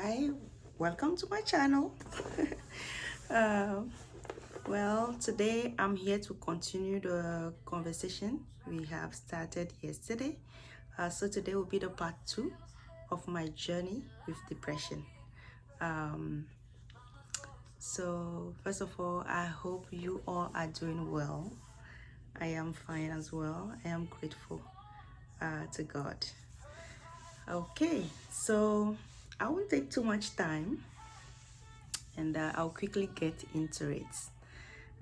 Hi, welcome to my channel. uh, well, today I'm here to continue the conversation we have started yesterday. So today will be the part 2 of my journey with depression. Um, so first of all, I hope you all are doing well. I am fine as well. I am grateful to God. Okay, so I won't take too much time and I'll quickly get into it.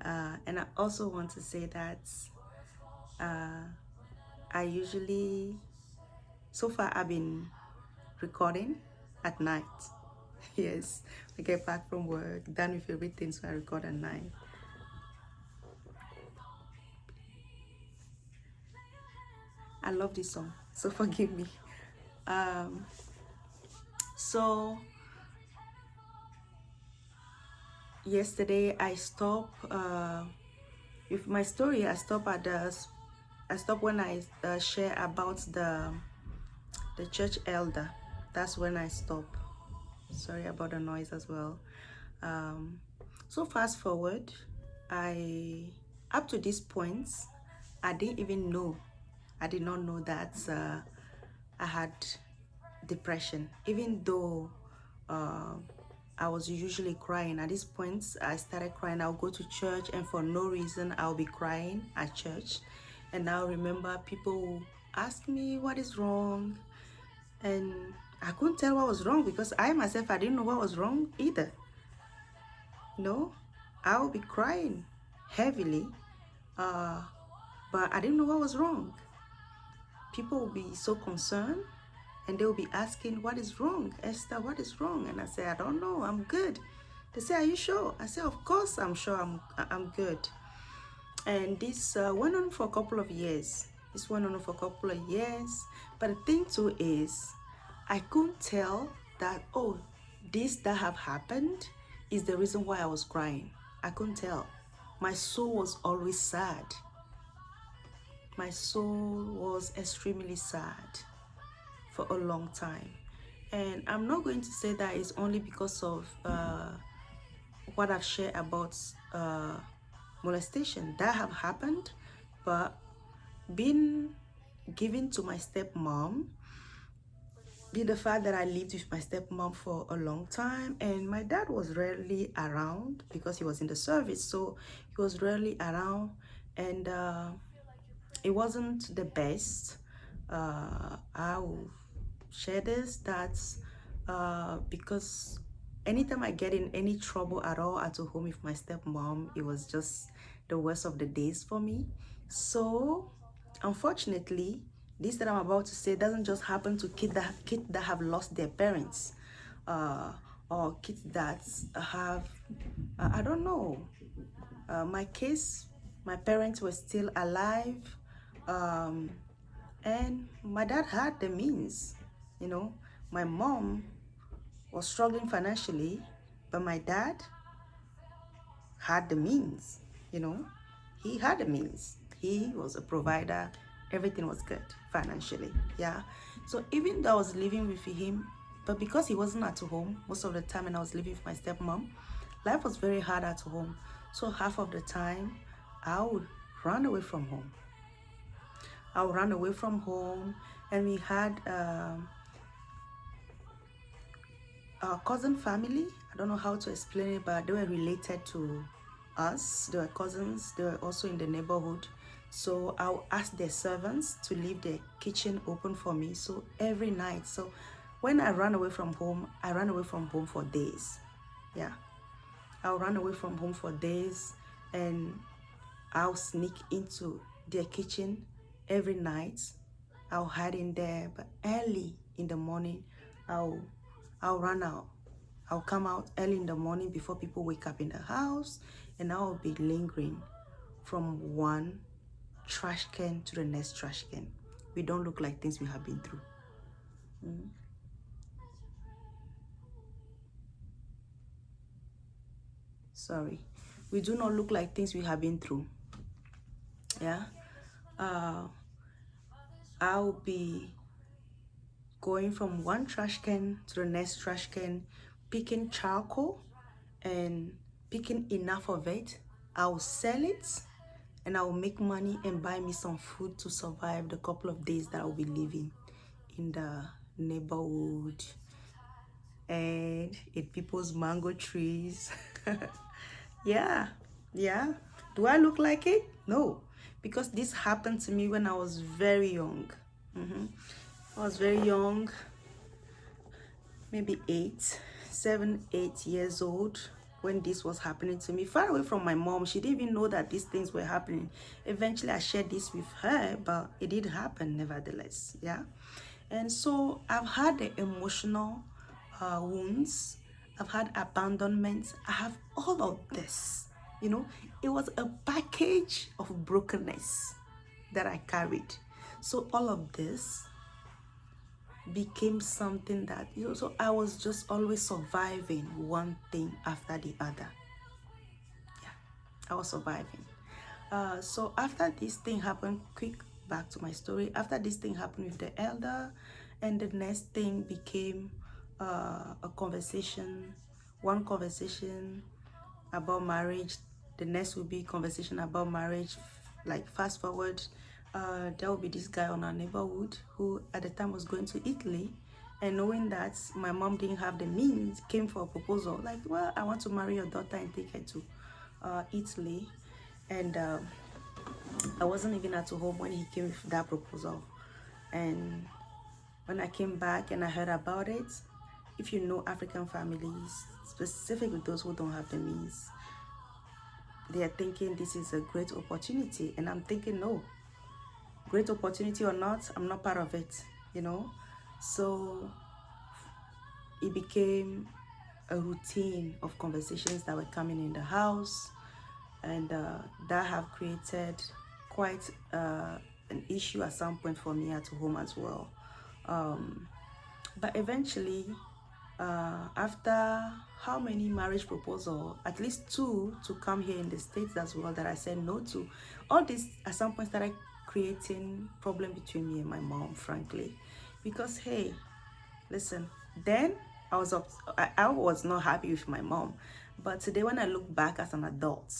And I also want to say that uh, I usually, so far, I've been recording at night. Yes, I get back from work, done with everything, so I record at night. I love this song, so forgive me. Um, so yesterday I stopped with my story. I stopped when I share about the church elder. That's when I stop. Sorry about the noise as well. Um, so fast forward, I up to this point, I didn't even know. I did not know that I had depression, even though uh, I was usually crying. At this point, I started crying. I'll go to church, and for no reason, I'll be crying at church. And I remember people ask me what is wrong, and I couldn't tell what was wrong because I myself, I didn't know what was wrong either. No, I will be crying heavily, uh, but I didn't know what was wrong. People will be so concerned and they will be asking, what is wrong? Esther, what is wrong? And I say, I don't know, I'm good. They say, are you sure? I say, of course I'm sure I'm good. And this went on for a couple of years. But the thing too is, I couldn't tell that, oh, this that have happened is the reason why I was crying. I couldn't tell. My soul was always sad. My soul was extremely sad for a long time. And I'm not going to say that it's only because of what I've shared about molestation that have happened, but being given to my stepmom, be the fact that I lived with my stepmom for a long time, and my dad was rarely around because he was in the service, so he was rarely around, and it wasn't the best. I will share this that because anytime I get in any trouble at all at home with my stepmom, it was just the worst of the days for me. So unfortunately, this that I'm about to say doesn't just happen to kids that have lost their parents, or kids that have I don't know. My case, my parents were still alive, um, and my dad had the means. You know, my mom was struggling financially, but my dad had the means. You know, he had the means. He was a provider. Everything was good financially. Yeah. So even though I was living with him, but because he wasn't at home most of the time and I was living with my stepmom, life was very hard at home. So half of the time, I would run away from home. I would run away from home, and we had our cousin family. I don't know how to explain it, but they were related to us. They were cousins. They were also in the neighborhood. So I'll ask their servants to leave their kitchen open for me. So every night. So when I ran away from home, I ran away from home for days. Yeah. I'll run away from home for days, and I'll sneak into their kitchen every night. I'll hide in there, but early in the morning, I'll run out. I'll come out early in the morning before people wake up in the house, and I'll be lingering from one trash can to the next trash can. We don't look like things we have been through. Sorry. We do not look like things we have been through. Yeah. I'll be going from one trash can to the next trash can, picking charcoal and picking enough of it. I'll sell it and I'll make money and buy me some food to survive the couple of days that I'll be living in the neighborhood and eat people's mango trees. Yeah, yeah. Do I look like it? No, because this happened to me when I was very young. I was very young, maybe 8 7 8 years old when this was happening to me, far away from my mom. She didn't even know that these things were happening. Eventually I shared this with her, but it did happen nevertheless. Yeah. And so I've had the emotional wounds, I've had abandonment, I have all of this. It was a package of brokenness that I carried. So all of this became something that, so I was just always surviving one thing after the other. Yeah, I was surviving. So after this thing happened, quick back to my story. After this thing happened with the elder, and the next thing became a conversation, one conversation about marriage. The next will be conversation about marriage. Like fast forward, there will be this guy on our neighborhood who at the time was going to Italy, and knowing that my mom didn't have the means, came for a proposal like, well, I want to marry your daughter and take her to Italy. And I wasn't even at home when he came with that proposal. And when I came back and I heard about it, if you know African families, specifically those who don't have the means, they are thinking this is a great opportunity. And I'm thinking, no, great opportunity or not, I'm not part of it. So it became a routine of conversations that were coming in the house, and that have created quite an issue at some point for me at home as well. But eventually, after how many marriage proposals, at least two to come here in the States as well, that I said no to. All this at some point started creating problem between me and my mom, frankly, because hey, listen, then I was not happy with my mom, but today when I look back as an adult,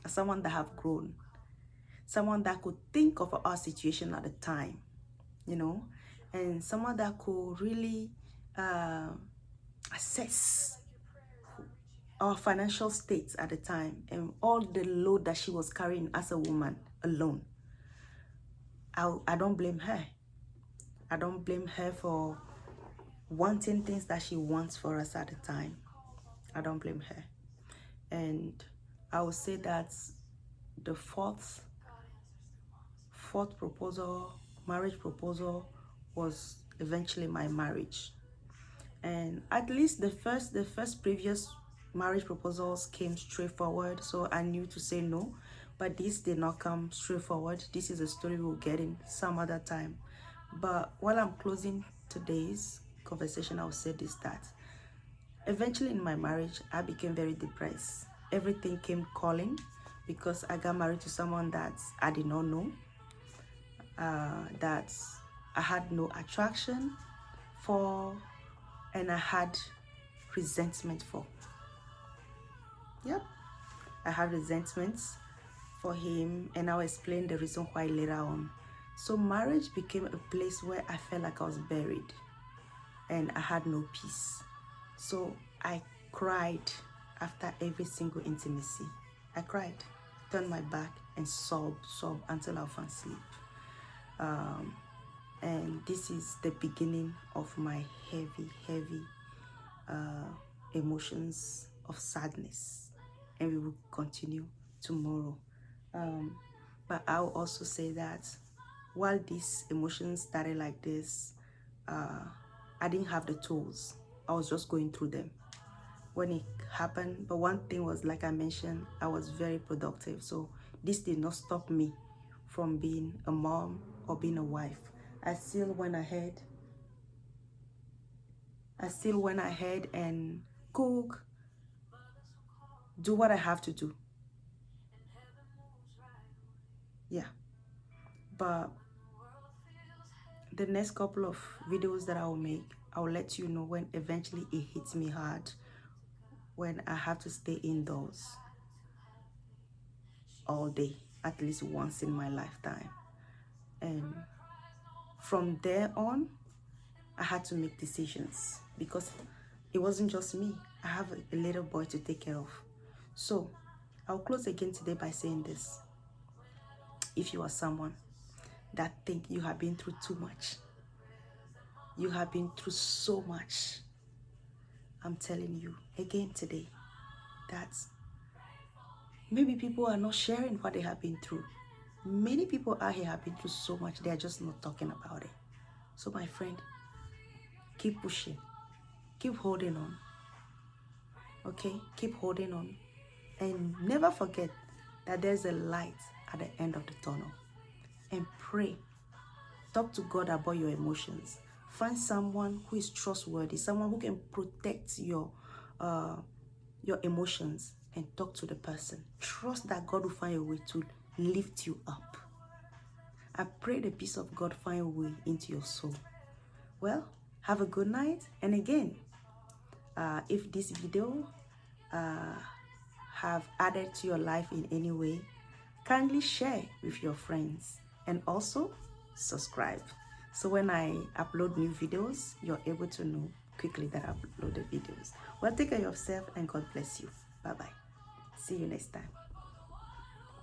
as someone that have grown, someone that could think of our situation at the time, and someone that could really assess our financial state at the time and all the load that she was carrying as a woman alone. I don't blame her. I don't blame her for wanting things that she wants for us at the time. I don't blame her. And I would say that the fourth proposal, marriage proposal, was eventually my marriage. And at least the first previous marriage proposals came straightforward, so I knew to say no. But this did not come straightforward. This is a story we'll get in some other time. But while I'm closing today's conversation, I'll say this, that eventually in my marriage I became very depressed. Everything came calling because I got married to someone that I did not know, that I had no attraction for, and I had resentment for. Yep, I had resentments for him, and I'll explain the reason why later on. So marriage became a place where I felt like I was buried and I had no peace. So I cried after every single intimacy. I cried, turned my back and sobbed until I found sleep. And this is the beginning of my heavy emotions of sadness, and we will continue tomorrow. But I'll also say that while these emotions started like this, I didn't have the tools. I was just going through them when it happened. But one thing was, like I mentioned, I was very productive. So this did not stop me from being a mom or being a wife. I still went ahead and cook, do what I have to do. Yeah. But the next couple of videos that I will make, I'll let you know when eventually it hits me hard, when I have to stay indoors all day, at least once in my lifetime. And from there on, I had to make decisions because it wasn't just me. I have a little boy to take care of. So I'll close again today by saying this. If you are someone that think you have been through too much, you have been through so much, I'm telling you again today that maybe people are not sharing what they have been through. Many people out here have been through so much, they are just not talking about it. So my friend, keep pushing, keep holding on, okay? Keep holding on, and never forget that there's a light at the end of the tunnel. And pray, talk to God about your emotions. Find someone who is trustworthy, someone who can protect your emotions, and talk to the person. Trust that God will find a way to lift you up. I pray the peace of God find a way into your soul. Well, have a good night. And again, if this video have added to your life in any way, kindly share with your friends and also subscribe. So when I upload new videos, you're able to know quickly that I upload the videos. Well, take care of yourself and God bless you. Bye-bye. See you next time.